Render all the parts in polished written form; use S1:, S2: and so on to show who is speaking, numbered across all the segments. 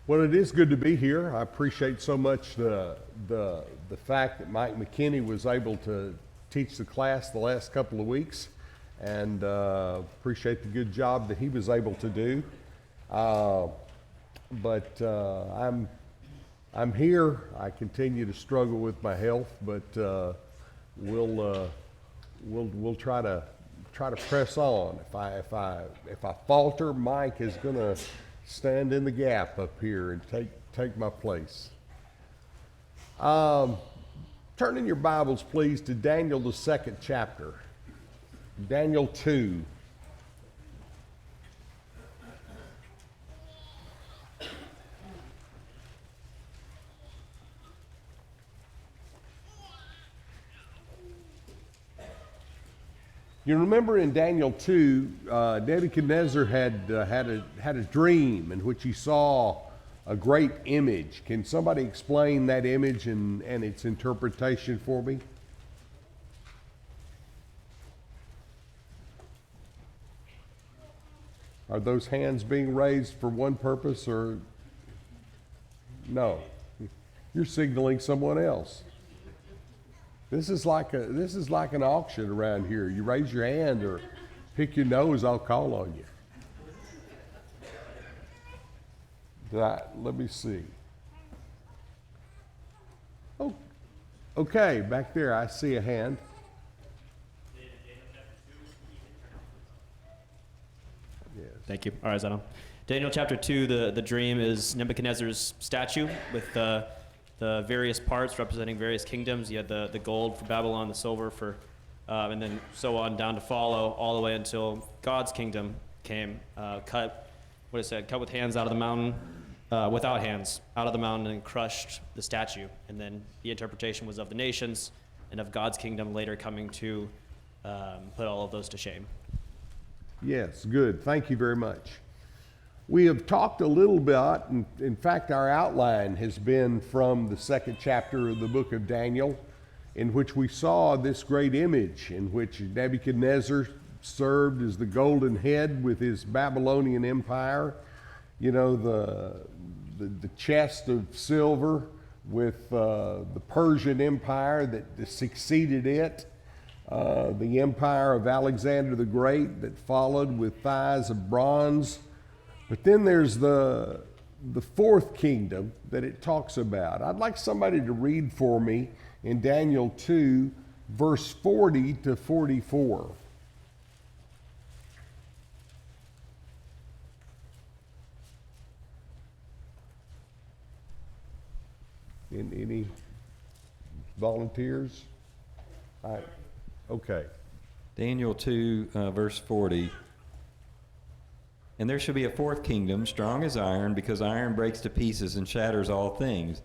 S1: Well, it is good to be here. I appreciate so much the fact that Mike McKinney was able to teach the class the last couple of weeks, and appreciate the good job that he was able to do. But I'm here. I continue to struggle with my health, but we'll try to press on. If I falter, Mike is going to stand in the gap up here and take my place. Turn in your Bibles, please, to Daniel, the 2nd chapter. Daniel 2. You remember in Daniel 2, Nebuchadnezzar had a dream in which he saw a great image. Can somebody explain that image and its interpretation for me? Are those hands being raised for one purpose or no? You're signaling someone else. This is like an auction around here. You raise your hand or pick your nose, I'll call on you. Let me see. Oh, okay, back there I see a hand.
S2: Yes. Thank you. All right, Zeno. Daniel chapter 2, the dream is Nebuchadnezzar's statue with the various parts representing various kingdoms. You had the gold for Babylon, the silver for, and then so on down to follow all the way until God's kingdom came, cut with hands out of the mountain, without hands out of the mountain and crushed the statue. And then the interpretation was of the nations and of God's kingdom later coming to put all of those to shame.
S1: Yes, good. Thank you very much. We have talked a little bit, and in fact our outline has been from the 2nd chapter of the book of Daniel, in which we saw this great image in which Nebuchadnezzar served as the golden head with his Babylonian empire. You know, the chest of silver with the Persian Empire that succeeded it, the empire of Alexander the Great that followed with thighs of bronze. But then there's the 4th kingdom that it talks about. I'd like somebody to read for me in Daniel 2, verse 40 to 44. Any volunteers? All right. Okay.
S3: Daniel 2, verse 40. And there shall be a 4th kingdom, strong as iron, because iron breaks to pieces and shatters all things.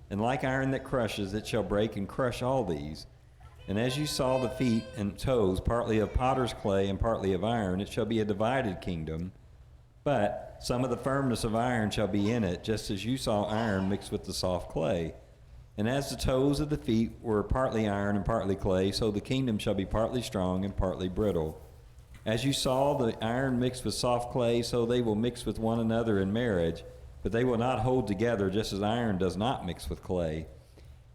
S3: And like iron that crushes, it shall break and crush all these. And as you saw the feet and toes, partly of potter's clay and partly of iron, it shall be a divided kingdom. But some of the firmness of iron shall be in it, just as you saw iron mixed with the soft clay. And as the toes of the feet were partly iron and partly clay, so the kingdom shall be partly strong and partly brittle. As you saw the iron mixed with soft clay, so they will mix with one another in marriage, but they will not hold together, just as iron does not mix with clay.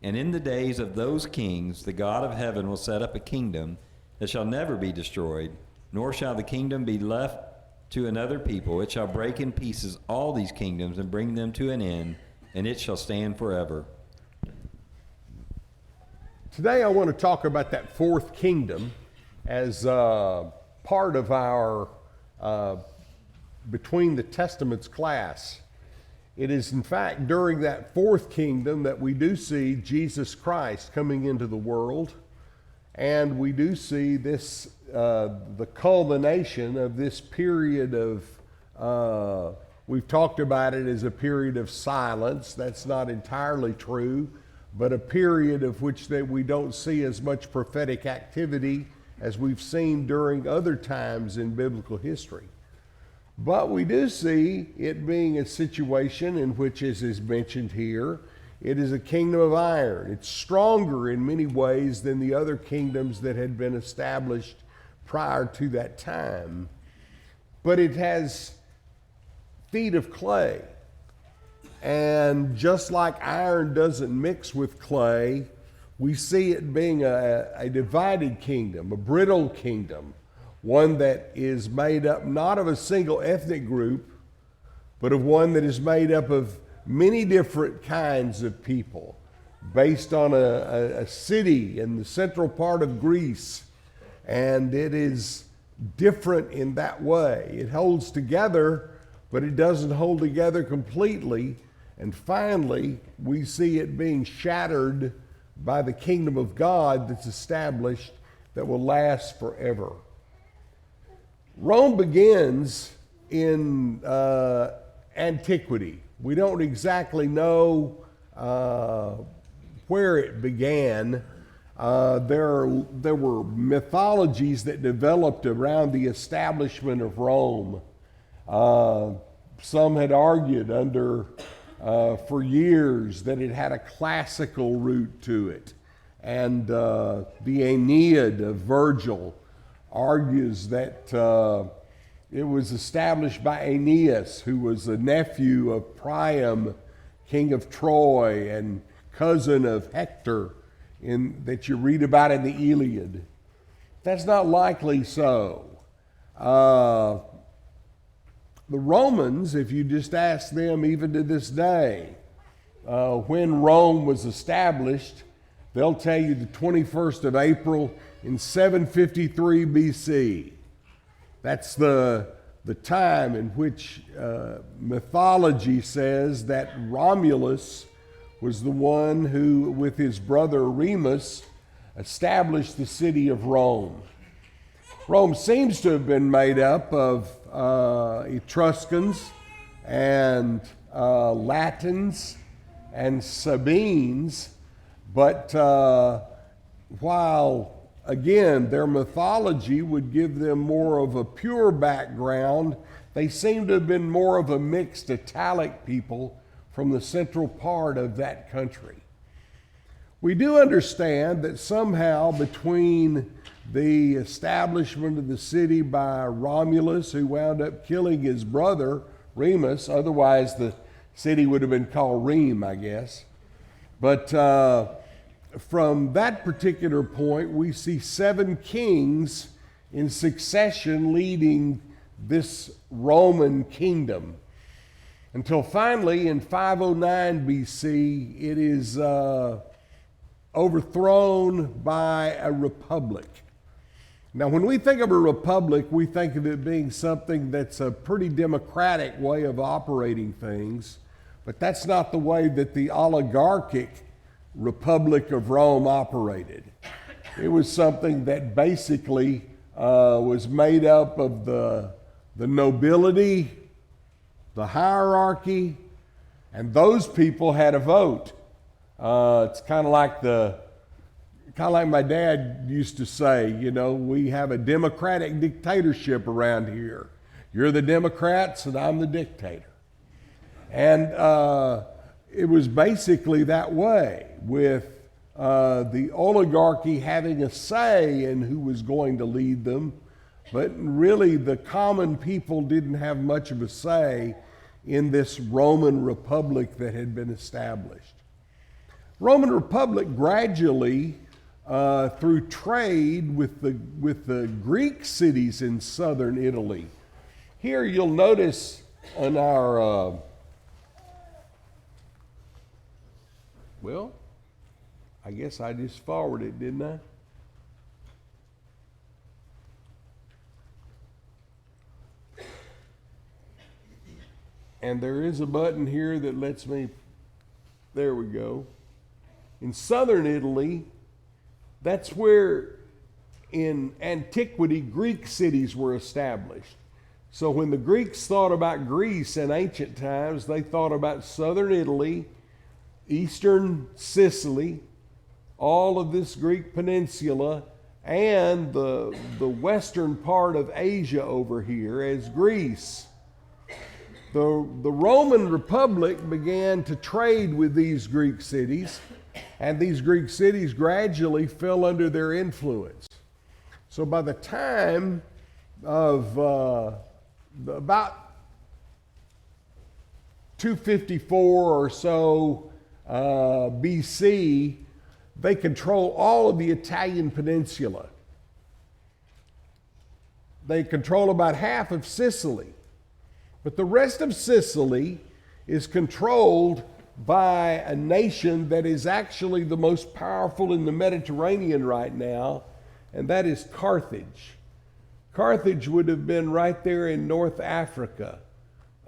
S3: And in the days of those kings, the God of heaven will set up a kingdom that shall never be destroyed, nor shall the kingdom be left to another people. It shall break in pieces all these kingdoms and bring them to an end, and it shall stand forever.
S1: Today I want to talk about that 4th kingdom as part of our Between the Testaments class. It is in fact during that 4th kingdom that we do see Jesus Christ coming into the world, and we do see this the culmination of this period of we've talked about it as a period of silence. That's not entirely true, but a period of which that we don't see as much prophetic activity as we've seen during other times in biblical history. But we do see it being a situation in which, as is mentioned here, it is a kingdom of iron. It's stronger in many ways than the other kingdoms that had been established prior to that time. But it has feet of clay. And just like iron doesn't mix with clay, we see it being a divided kingdom, a brittle kingdom, one that is made up not of a single ethnic group, but of one that is made up of many different kinds of people, based on a city in the central part of Greece. And it is different in that way. It holds together, but it doesn't hold together completely. And finally, we see it being shattered by the kingdom of God that's established that will last forever. Rome begins in antiquity. We don't exactly know where it began. There were mythologies that developed around the establishment of Rome. Some had argued for years that it had a classical root to it. And the Aeneid of Virgil argues that it was established by Aeneas, who was a nephew of Priam, king of Troy, and cousin of Hector, that you read about in the Iliad. That's not likely so. The Romans, if you just ask them even to this day, when Rome was established, they'll tell you the 21st of April in 753 BC. That's the time in which mythology says that Romulus was the one who, with his brother Remus, established the city of Rome. Rome seems to have been made up of Etruscans and Latins and Sabines, but while, again, their mythology would give them more of a pure background, they seem to have been more of a mixed Italic people from the central part of that country. We do understand that somehow between the establishment of the city by Romulus, who wound up killing his brother Remus, otherwise the city would have been called Rheims, I guess. But from that particular point, we see 7 kings in succession leading this Roman kingdom, until finally in 509 BC it is overthrown by a republic. Now, when we think of a republic, we think of it being something that's a pretty democratic way of operating things, but that's not the way that the oligarchic Republic of Rome operated. It was something that basically was made up of the nobility, the hierarchy, and those people had a vote. It's kind of like my dad used to say, you know, we have a democratic dictatorship around here. You're the Democrats and I'm the dictator. And it was basically that way, with the oligarchy having a say in who was going to lead them, but really the common people didn't have much of a say in this Roman Republic that had been established. Roman Republic gradually, through trade with the Greek cities in southern Italy. Here you'll notice on our, well, I guess I just forwarded it, didn't I? And there is a button here that lets me, there we go. In southern Italy, that's where in antiquity Greek cities were established. So when the Greeks thought about Greece in ancient times, they thought about southern Italy, eastern Sicily, all of this Greek peninsula, and the western part of Asia over here as Greece. The Roman Republic began to trade with these Greek cities, and these Greek cities gradually fell under their influence. So by the time of about 254 or so BC, they control all of the Italian peninsula. They control about half of Sicily. But the rest of Sicily is controlled by a nation that is actually the most powerful in the Mediterranean right now, and that is Carthage. Carthage would have been right there in North Africa.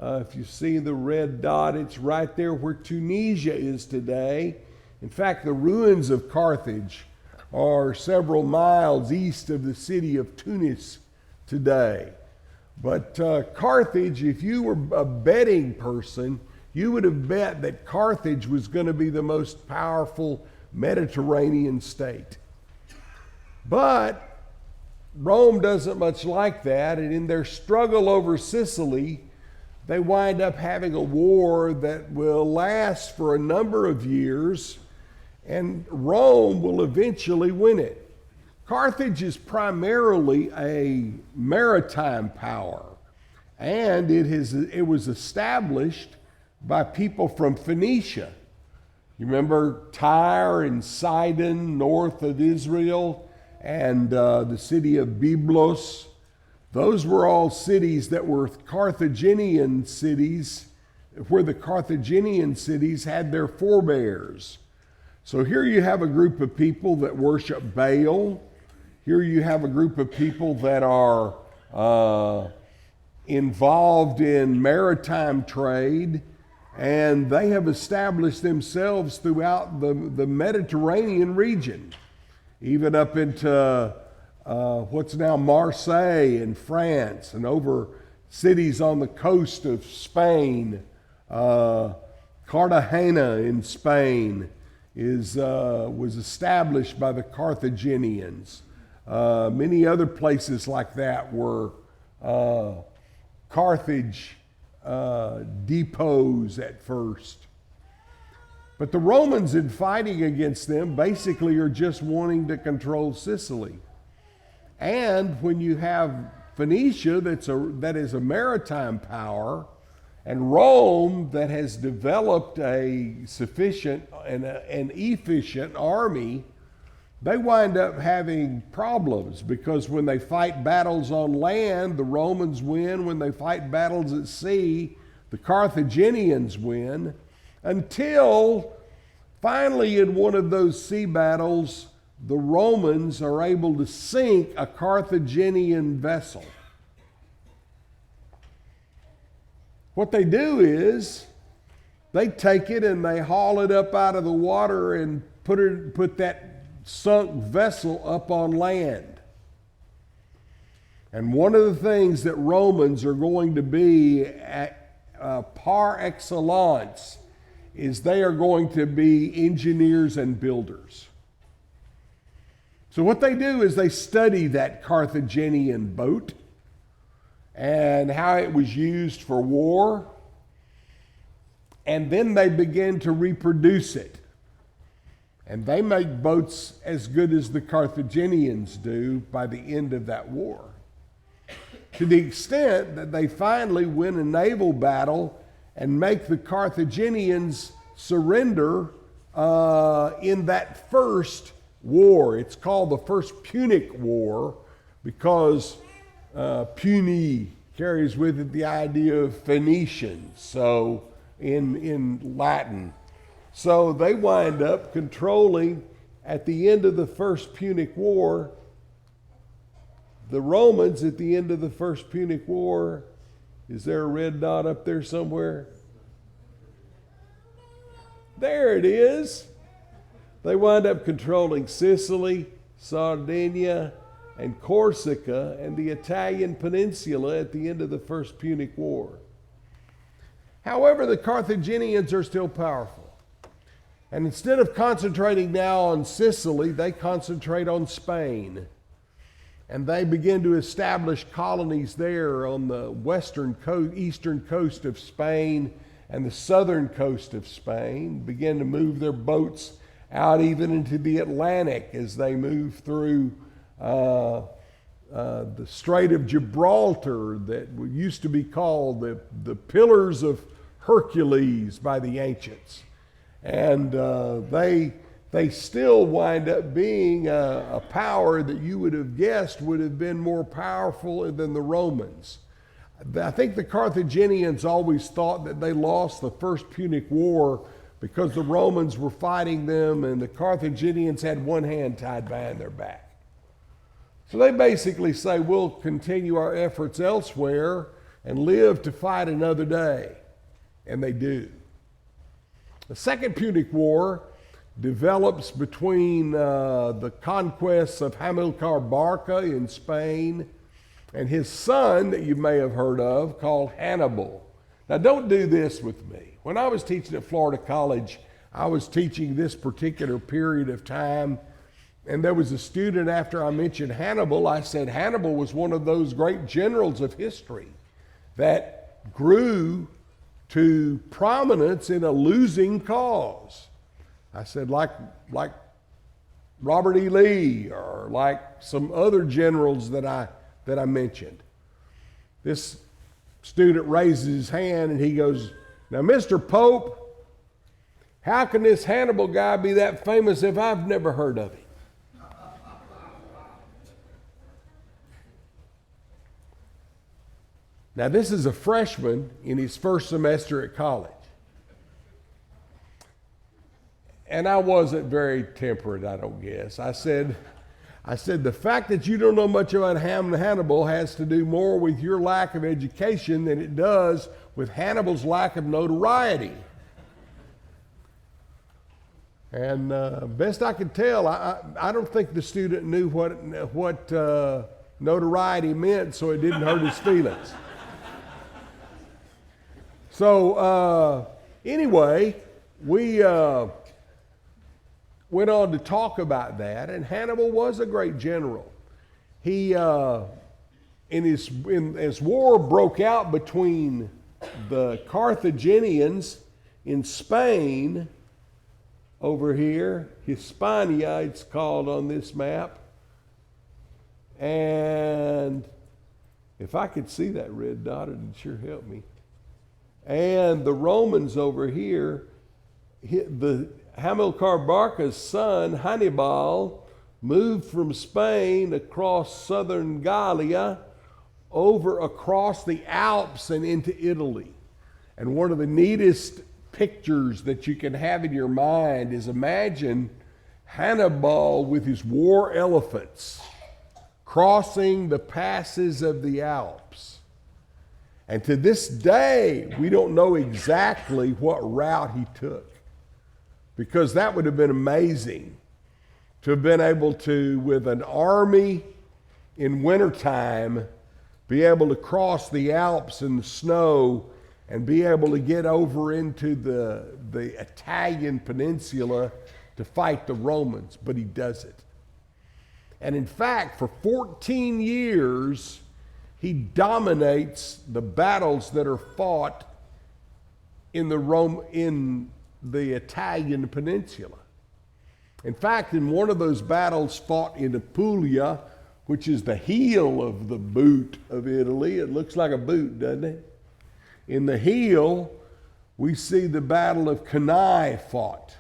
S1: If you see the red dot, it's right there where Tunisia is today. In fact, the ruins of Carthage are several miles east of the city of Tunis today. But Carthage, if you were a betting person, you would have bet that Carthage was going to be the most powerful Mediterranean state. But Rome doesn't much like that, and in their struggle over Sicily, they wind up having a war that will last for a number of years, and Rome will eventually win it. Carthage is primarily a maritime power, and it was established by people from Phoenicia. You remember Tyre and Sidon north of Israel, and the city of Byblos. Those were all cities that were Carthaginian cities, where the Carthaginian cities had their forebears. So here you have a group of people that worship Baal. Here you have a group of people that are involved in maritime trade, and they have established themselves throughout the Mediterranean region, even up into what's now Marseille in France, and over cities on the coast of Spain. Cartagena in Spain was established by the Carthaginians. Many other places like that were Carthage depots at first. But the Romans, in fighting against them, basically are just wanting to control Sicily. And when you have Phoenicia that is a maritime power, and Rome that has developed a sufficient and an efficient army, they wind up having problems, because when they fight battles on land, the Romans win. When they fight battles at sea, the Carthaginians win, until finally in one of those sea battles, the Romans are able to sink a Carthaginian vessel. What they do is they take it and they haul it up out of the water and put that sunk vessel up on land. And one of the things that Romans are going to be par excellence is they are going to be engineers and builders. So what they do is they study that Carthaginian boat and how it was used for war, and then they begin to reproduce it. And they make boats as good as the Carthaginians do by the end of that war, to the extent that they finally win a naval battle and make the Carthaginians surrender in that first war. It's called the First Punic War, because Puni carries with it the idea of Phoenicians, so in Latin. So they wind up controlling, at the end of the First Punic War, the Romans at the end of the First Punic War, is there a red dot up there somewhere? There it is. They wind up controlling Sicily, Sardinia, and Corsica, and the Italian peninsula at the end of the First Punic War. However, the Carthaginians are still powerful. And instead of concentrating now on Sicily, they concentrate on Spain. And they begin to establish colonies there on the western coast, eastern coast of Spain and the southern coast of Spain, begin to move their boats out even into the Atlantic as they move through the Strait of Gibraltar, that used to be called the Pillars of Hercules by the ancients. And they still wind up being a power that you would have guessed would have been more powerful than the Romans. I think the Carthaginians always thought that they lost the First Punic War because the Romans were fighting them and the Carthaginians had one hand tied behind their back. So they basically say, we'll continue our efforts elsewhere and live to fight another day. And they do. The Second Punic War develops between the conquests of Hamilcar Barca in Spain and his son that you may have heard of called Hannibal. Now don't do this with me. When I was teaching at Florida College, I was teaching this particular period of time, and there was a student after I mentioned Hannibal, I said Hannibal was one of those great generals of history that grew to prominence in a losing cause. I said like Robert E. Lee or like some other generals that I mentioned. This student raises his hand and he goes, now Mr. Pope, how can this Hannibal guy be that famous if I've never heard of him? Now this is a freshman in his first semester at college. And I wasn't very temperate, I don't guess. I said, the fact that you don't know much about Hannibal has to do more with your lack of education than it does with Hannibal's lack of notoriety. And best I could tell, I don't think the student knew what notoriety meant, so it didn't hurt his feelings. So anyway, we went on to talk about that, and Hannibal was a great general. He, as war broke out between the Carthaginians in Spain, over here, Hispania it's called on this map, and if I could see that red dot, it'd sure help me. And the Romans over here, the Hamilcar Barca's son, Hannibal, moved from Spain across southern Gallia over across the Alps and into Italy. And one of the neatest pictures that you can have in your mind is imagine Hannibal with his war elephants crossing the passes of the Alps. And to this day, we don't know exactly what route he took, because that would have been amazing to have been able to, with an army in wintertime, be able to cross the Alps in the snow and be able to get over into the Italian peninsula to fight the Romans, but he does it. And in fact, for 14 years, he dominates the battles that are fought in the Italian peninsula. In fact, in one of those battles fought in Apulia, which is the heel of the boot of Italy, it looks like a boot, doesn't it? In the heel, we see the Battle of Cannae fought,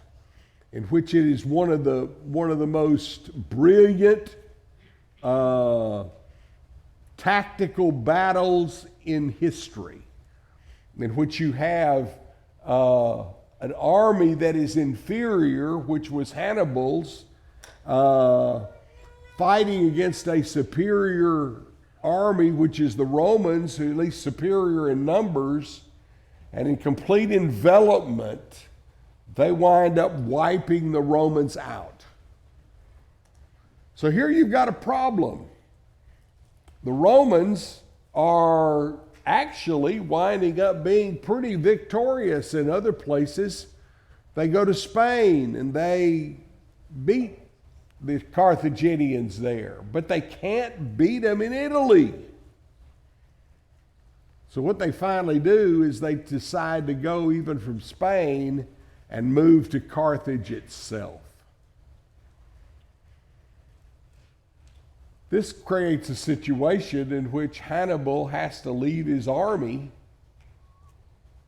S1: in which it is one of the most brilliant tactical battles in history, in which you have an army that is inferior, which was Hannibal's, fighting against a superior army, which is the Romans, who at least superior in numbers, and in complete envelopment, they wind up wiping the Romans out. So here you've got a problem. The Romans are actually winding up being pretty victorious in other places. They go to Spain and they beat the Carthaginians there, but they can't beat them in Italy. So what they finally do is they decide to go even from Spain and move to Carthage itself. This creates a situation in which Hannibal has to lead his army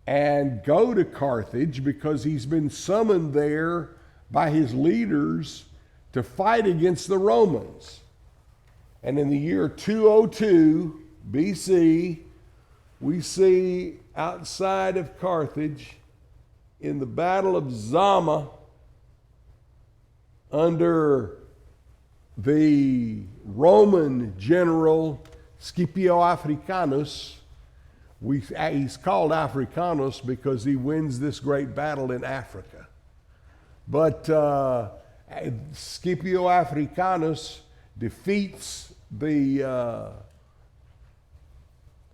S1: and go to Carthage because he's been summoned there by his leaders to fight against the Romans. And in the year 202 BC, we see outside of Carthage in the Battle of Zama under the Roman general Scipio Africanus. He's called Africanus because he wins this great battle in Africa. But Scipio Africanus defeats the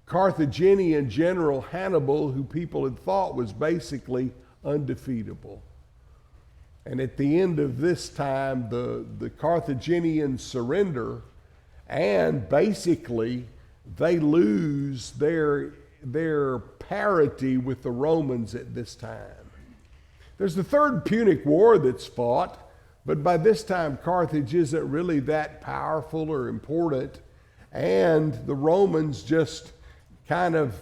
S1: Carthaginian general Hannibal, who people had thought was basically undefeatable. And at the end of this time, the Carthaginians surrender, and basically they lose their parity with the Romans at this time. There's the Third Punic War that's fought, but by this time Carthage isn't really that powerful or important, and the Romans just kind of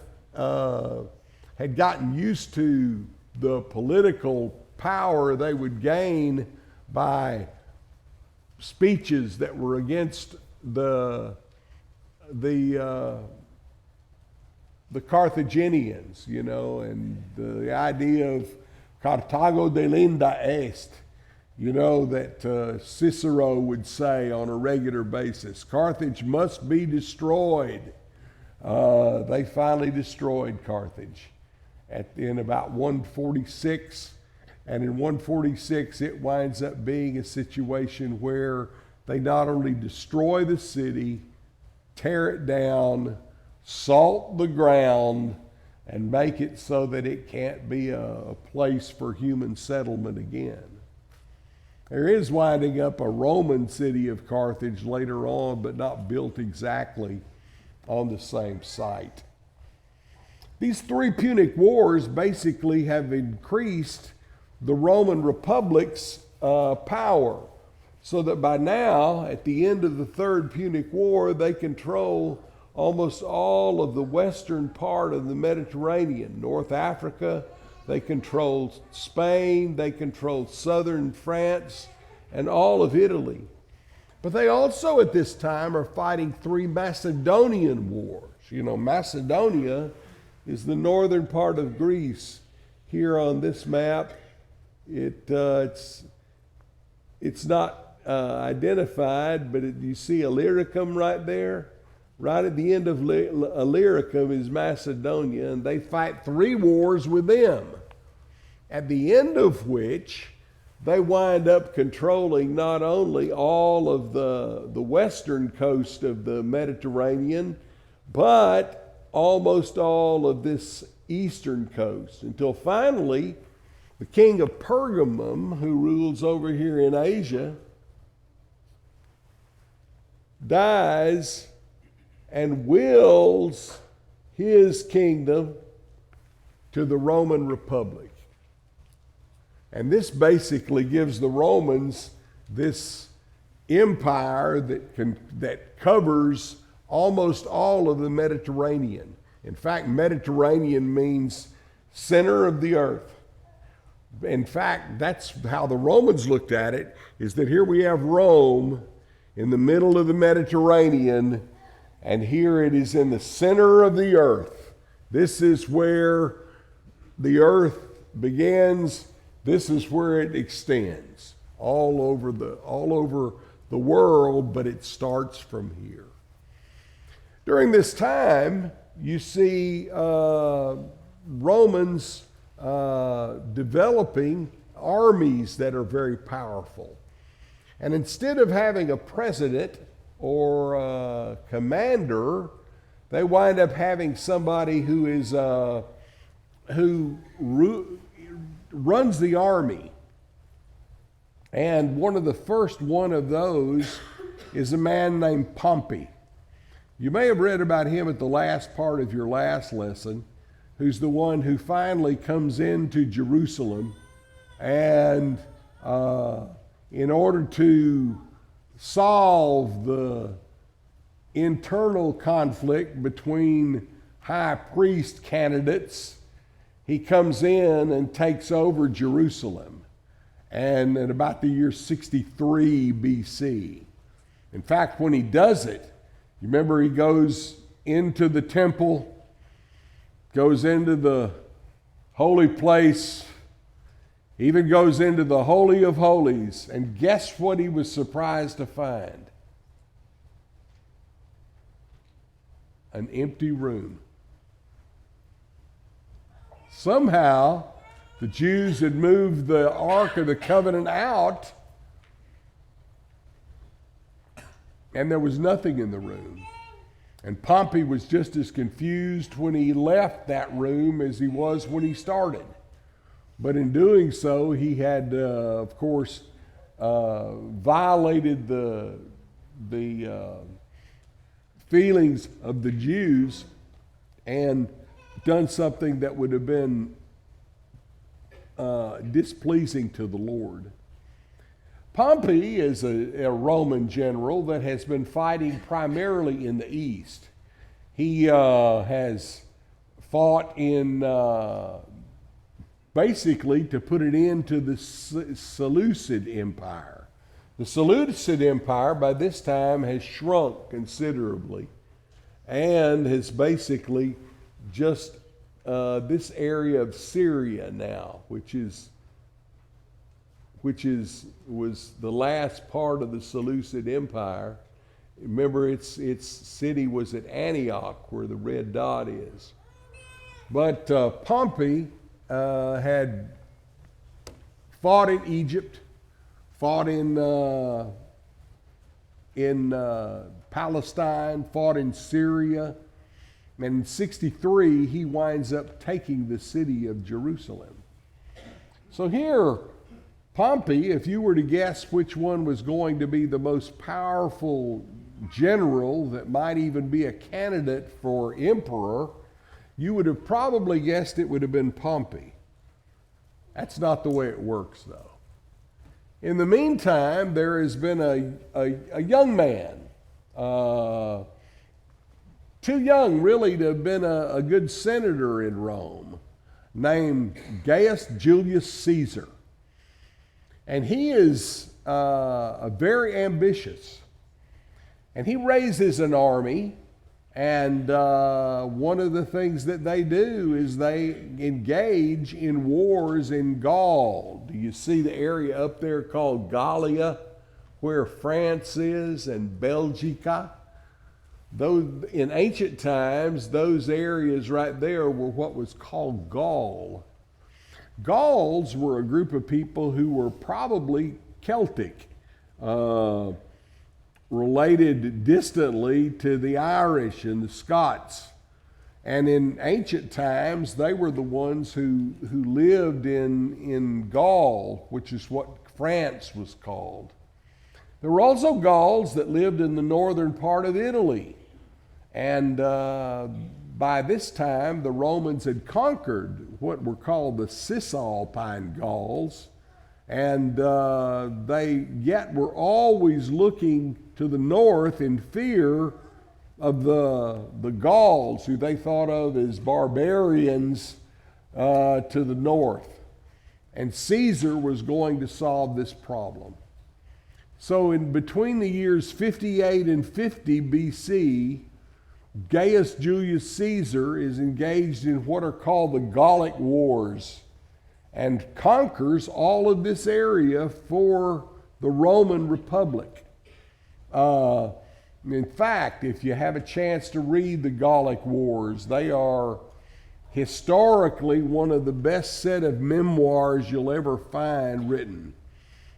S1: had gotten used to the political power they would gain by speeches that were against the Carthaginians, you know, and the idea of Carthago delinda est, you know, that Cicero would say on a regular basis. Carthage must be destroyed. They finally destroyed Carthage in about 146. And in 146, it winds up being a situation where they not only destroy the city, tear it down, salt the ground, and make it so that it can't be a place for human settlement again. There is winding up a Roman city of Carthage later on, but not built exactly on the same site. These three Punic Wars basically have increased the Roman Republic's power, so that by now, at the end of the Third Punic War, they control almost all of the western part of the Mediterranean. North Africa, they control Spain, they control southern France, and all of Italy. But they also at this time are fighting three Macedonian wars. You know, Macedonia is the northern part of Greece. Here on this map, it's not identified, but you see Illyricum right there. Right at the end of Illyricum is Macedonia, and they fight three wars with them, at the end of which they wind up controlling not only all of the western coast of the Mediterranean, but almost all of this eastern coast, until finally the king of Pergamum, who rules over here in Asia, dies and wills his kingdom to the Roman Republic. And this basically gives the Romans this empire that covers almost all of the Mediterranean. In fact, Mediterranean means center of the earth. In fact, that's how the Romans looked at it, is that here we have Rome in the middle of the Mediterranean, and here it is in the center of the earth. This is where the earth begins. This is where it extends all over the world, but it starts from here. During this time, you see Romans developing armies that are very powerful. And instead of having a president or a commander, they wind up having somebody who runs the army. And one of the first one of those is a man named Pompey. You may have read about him at the last part of your last lesson, who's the one who finally comes into Jerusalem, and in order to solve the internal conflict between high priest candidates, he comes in and takes over Jerusalem, and in about the year 63 BC. In fact, when he does it, you remember he goes into the temple, goes into the holy place, even goes into the Holy of Holies, and guess what he was surprised to find? An empty room. Somehow, the Jews had moved the Ark of the Covenant out, and there was nothing in the room. And Pompey was just as confused when he left that room as he was when he started. But in doing so, he had, of course, violated the feelings of the Jews and done something that would have been displeasing to the Lord. Pompey is a Roman general that has been fighting primarily in the east. He has fought in, basically, to put it into the Seleucid Empire. The Seleucid Empire, by this time, has shrunk considerably and has basically just this area of Syria now, which was the last part of the Seleucid Empire. Remember, its city was at Antioch, where the red dot is. But Pompey had fought in Egypt, fought in Palestine, fought in Syria, and in 63 he winds up taking the city of Jerusalem. So here, Pompey, if you were to guess which one was going to be the most powerful general that might even be a candidate for emperor, you would have probably guessed it would have been Pompey. That's not the way it works, though. In the meantime, there has been a young man, too young really to have been a good senator in Rome, named Gaius Julius Caesar. And he is very ambitious. And he raises an army, and one of the things that they do is they engage in wars in Gaul. Do you see the area up there called Gallia, where France is, and Belgica? In ancient times, those areas right there were what was called Gaul. Gauls were a group of people who were probably Celtic, related distantly to the Irish and the Scots. And in ancient times, they were the ones who lived in Gaul, which is what France was called. There were also Gauls that lived in the northern part of Italy. And by this time, the Romans had conquered what were called the Cisalpine Gauls, and they yet were always looking to the north in fear of the Gauls, who they thought of as barbarians to the north. And Caesar was going to solve this problem. So in between the years 58 and 50 BC, Gaius Julius Caesar is engaged in what are called the Gallic Wars and conquers all of this area for the Roman Republic. In fact, if you have a chance to read the Gallic Wars, they are historically one of the best set of memoirs you'll ever find written.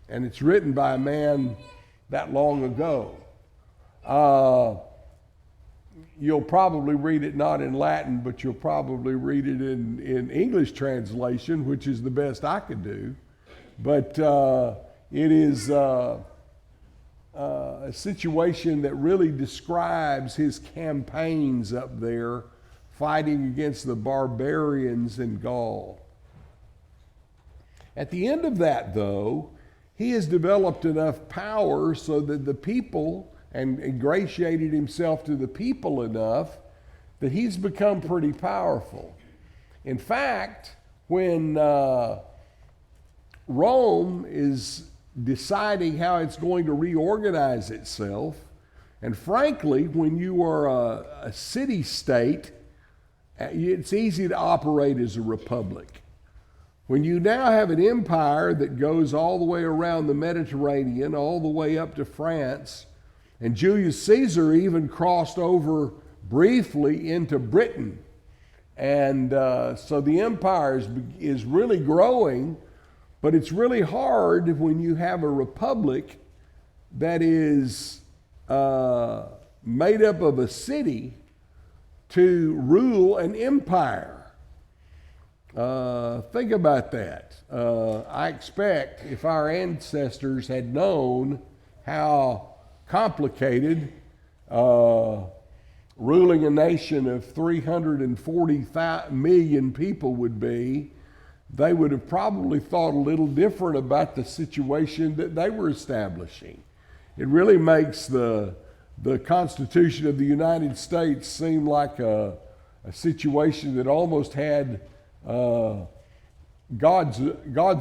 S1: And it's written by a man that long ago. You'll probably read it not in Latin, but you'll probably read it in English translation, which is the best I could do. But it is a situation that really describes his campaigns up there, fighting against the barbarians in Gaul. At the end of that, though, he has developed enough power so that the people, and ingratiated himself to the people enough that he's become pretty powerful. In fact, when Rome is deciding how it's going to reorganize itself, and frankly, when you are a city-state, it's easy to operate as a republic. When you now have an empire that goes all the way around the Mediterranean, all the way up to France, and Julius Caesar even crossed over briefly into Britain. And so the empire is really growing, but it's really hard when you have a republic that is made up of a city to rule an empire. Think about that. I expect if our ancestors had known how complicated ruling a nation of 340 million people would be, they would have probably thought a little different about the situation that they were establishing. It really makes the Constitution of the United States seem like a situation that almost had God's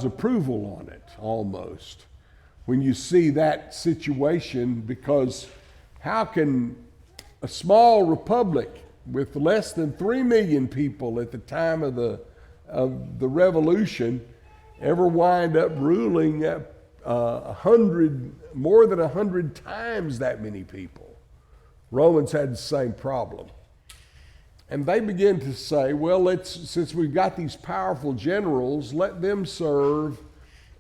S1: approval on it, almost. When you see that situation, because how can a small republic with less than 3 million people at the time of the revolution ever wind up ruling more than 100 times that many people? Romans had the same problem. And they begin to say, well, since we've got these powerful generals, let them serve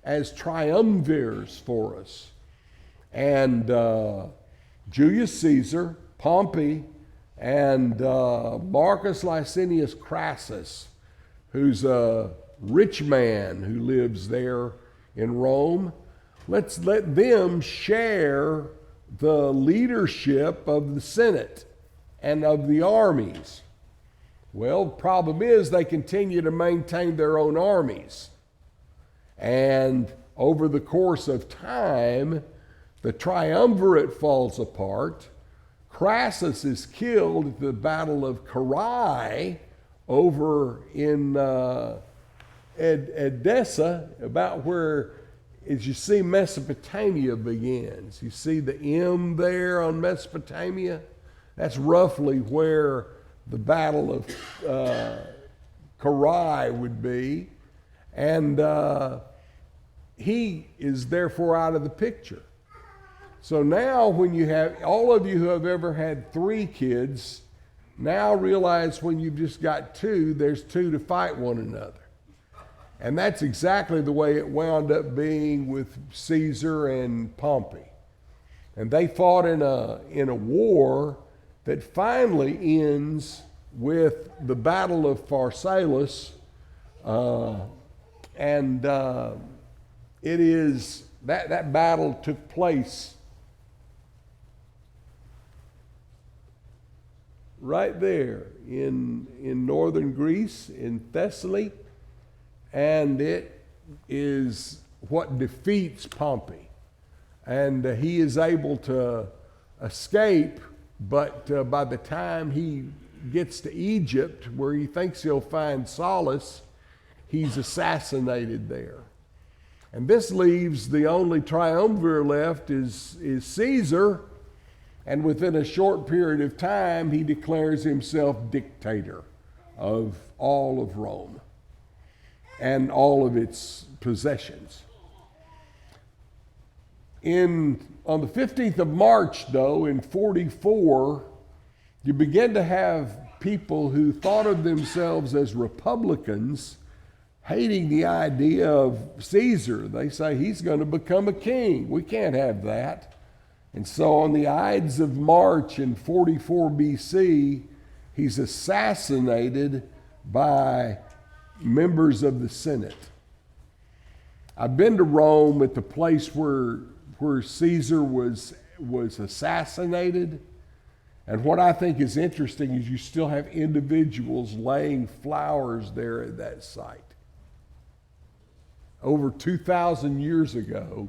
S1: as triumvirs for us. And Julius Caesar, Pompey, and Marcus Licinius Crassus, who's a rich man who lives there in Rome, let's let them share the leadership of the Senate and of the armies. Well, the problem is they continue to maintain their own armies. And over the course of time, the triumvirate falls apart. Crassus is killed at the Battle of Carrhae over in Edessa, about where, as you see, Mesopotamia begins. You see the M there on Mesopotamia? That's roughly where the Battle of Carrhae would be. And he is therefore out of the picture. So now when you have, all of you who have ever had 3 kids, now realize when you've just got 2, there's 2 to fight one another. And that's exactly the way it wound up being with Caesar and Pompey. And they fought in a war that finally ends with the Battle of Pharsalus. It is, that battle took place right there in northern Greece, in Thessaly, and it is what defeats Pompey. And he is able to escape, but by the time he gets to Egypt, where he thinks he'll find solace, he's assassinated there. And this leaves the only triumvir left is Caesar, and within a short period of time, he declares himself dictator of all of Rome and all of its possessions. On the 15th of March, though, in 44, you begin to have people who thought of themselves as republicans hating the idea of Caesar. They say he's going to become a king. We can't have that. And so on the Ides of March in 44 BC, he's assassinated by members of the Senate. I've been to Rome at the place where Caesar was assassinated. And what I think is interesting is you still have individuals laying flowers there at that site. Over 2,000 years ago,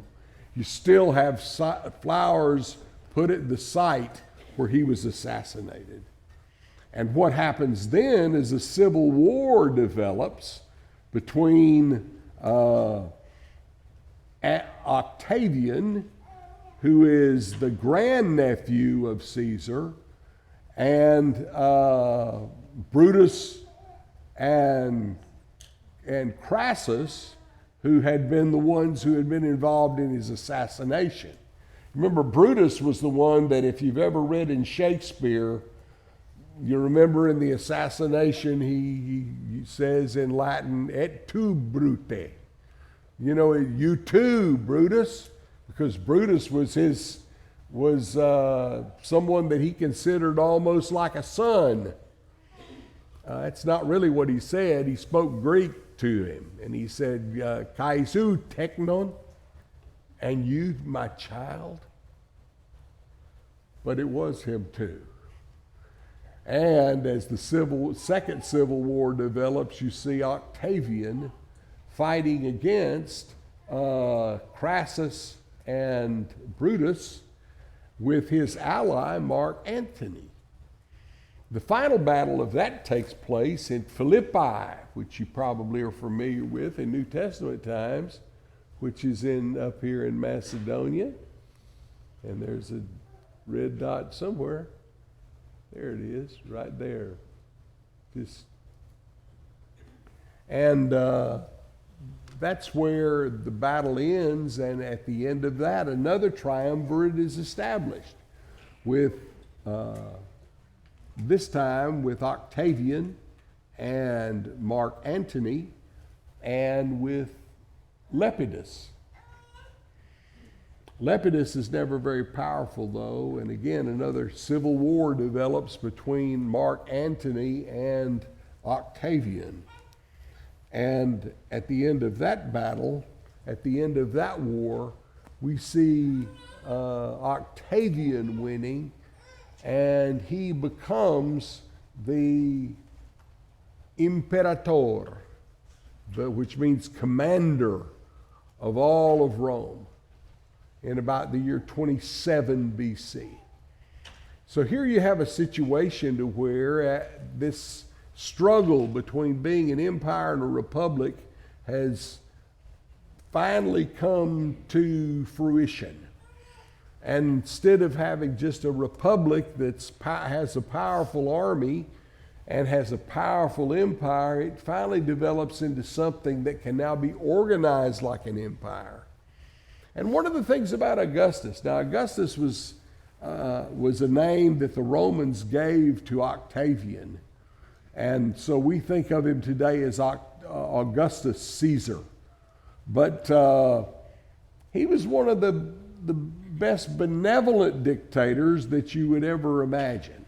S1: you still have flowers put at the site where he was assassinated. And what happens then is a civil war develops between Octavian, who is the grandnephew of Caesar, and Brutus and Crassus, who had been the ones who had been involved in his assassination. Remember, Brutus was the one that, if you've ever read in Shakespeare, you remember in the assassination, he says in Latin, et tu, Brute. You know, you too, Brutus, because Brutus was someone that he considered almost like a son. That's not really what he said. He spoke Greek to him, and he said, Kaisu teknon, and you, my child. But it was him too. And as the Second Civil War develops, you see Octavian fighting against Crassus and Brutus with his ally Mark Antony. The final battle of that takes place in Philippi, which you probably are familiar with in New Testament times, which is up here in Macedonia. And there's a red dot somewhere. There it is, right there. That's where the battle ends, and at the end of that, another triumvirate is established with, this time with Octavian and Mark Antony and with Lepidus. Lepidus is never very powerful, though, and again, another civil war develops between Mark Antony and Octavian. And at the end of that battle, at the end of that war, we see Octavian winning, and he becomes the imperator, which means commander of all of Rome, in about the year 27 BC. So here you have a situation to where this struggle between being an empire and a republic has finally come to fruition. And instead of having just a republic that has a powerful army and has a powerful empire, it finally develops into something that can now be organized like an empire. And one of the things about Augustus, now Augustus was a name that the Romans gave to Octavian. And so we think of him today as Augustus Caesar. But he was one of the best benevolent dictators that you would ever imagine.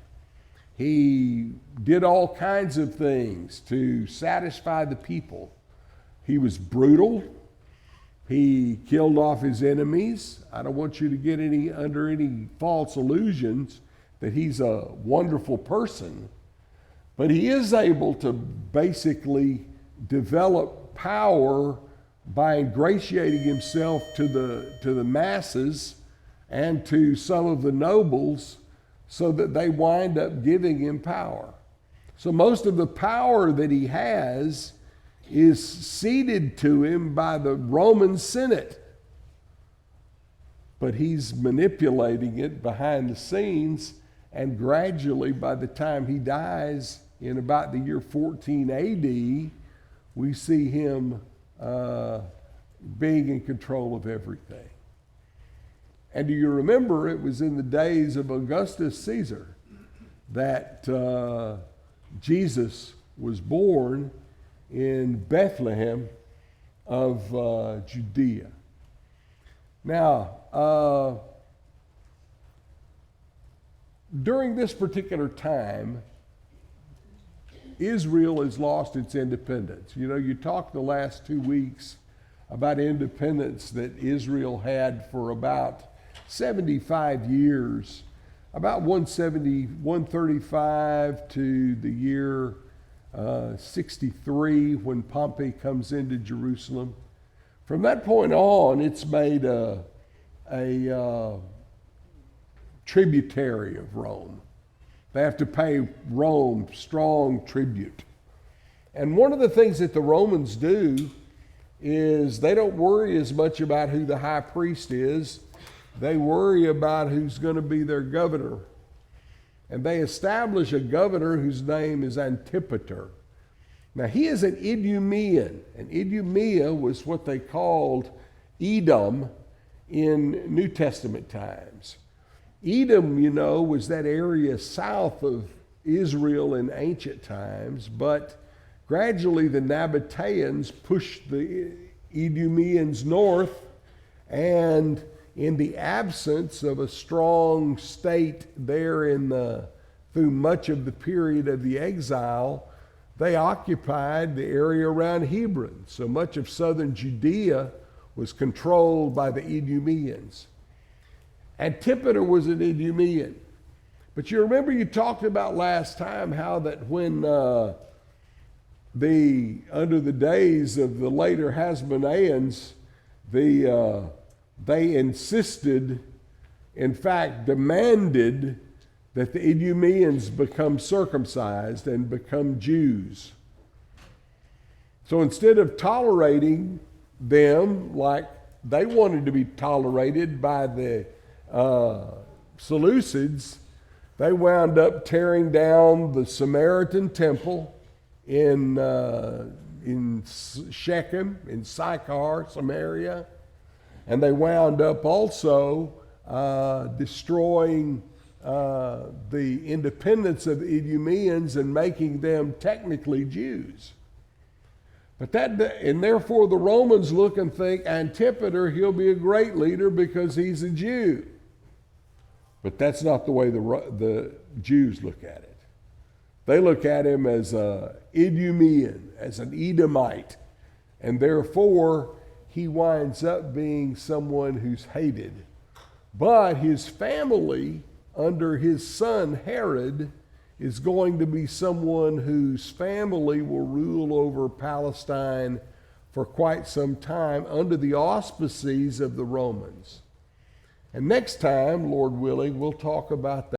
S1: He did all kinds of things to satisfy the people. He was brutal. He killed off his enemies. I don't want you to get under any false illusions that he's a wonderful person. But he is able to basically develop power by ingratiating himself to the masses and to some of the nobles so that they wind up giving him power. So most of the power that he has is ceded to him by the Roman Senate. But he's manipulating it behind the scenes, and gradually, by the time he dies in about the year 14 AD, we see him being in control of everything. And do you remember, it was in the days of Augustus Caesar that Jesus was born in Bethlehem of Judea. Now, during this particular time, Israel has lost its independence. You know, you talked the last 2 weeks about independence that Israel had for about 75 years, about 135 to the year 63 when Pompey comes into Jerusalem. From that point on, it's made a tributary of Rome. They have to pay Rome strong tribute. And one of the things that the Romans do is they don't worry as much about who the high priest is. They worry about who's going to be their governor. And they establish a governor whose name is Antipater. Now, he is an Idumean, and Idumea was what they called Edom in New Testament times. Edom, you know, was that area south of Israel in ancient times, but gradually the Nabateans pushed the Idumeans north, and in the absence of a strong state there through much of the period of the exile, they occupied the area around Hebron. So much of southern Judea was controlled by the Idumeans. Antipater was an Idumean. But you remember you talked about last time how that when under the days of the later Hasmoneans, they insisted, in fact, demanded that the Idumeans become circumcised and become Jews. So instead of tolerating them like they wanted to be tolerated by the Seleucids, they wound up tearing down the Samaritan temple in Shechem, in Sychar, Samaria, and they wound up also destroying the independence of the Idumeans and making them technically Jews. And therefore the Romans look and think, Antipater, he'll be a great leader because he's a Jew. But that's not the way the Jews look at it. They look at him as an Idumean, as an Edomite, and therefore he winds up being someone who's hated. But his family, under his son Herod, is going to be someone whose family will rule over Palestine for quite some time under the auspices of the Romans. And next time, Lord willing, we'll talk about that.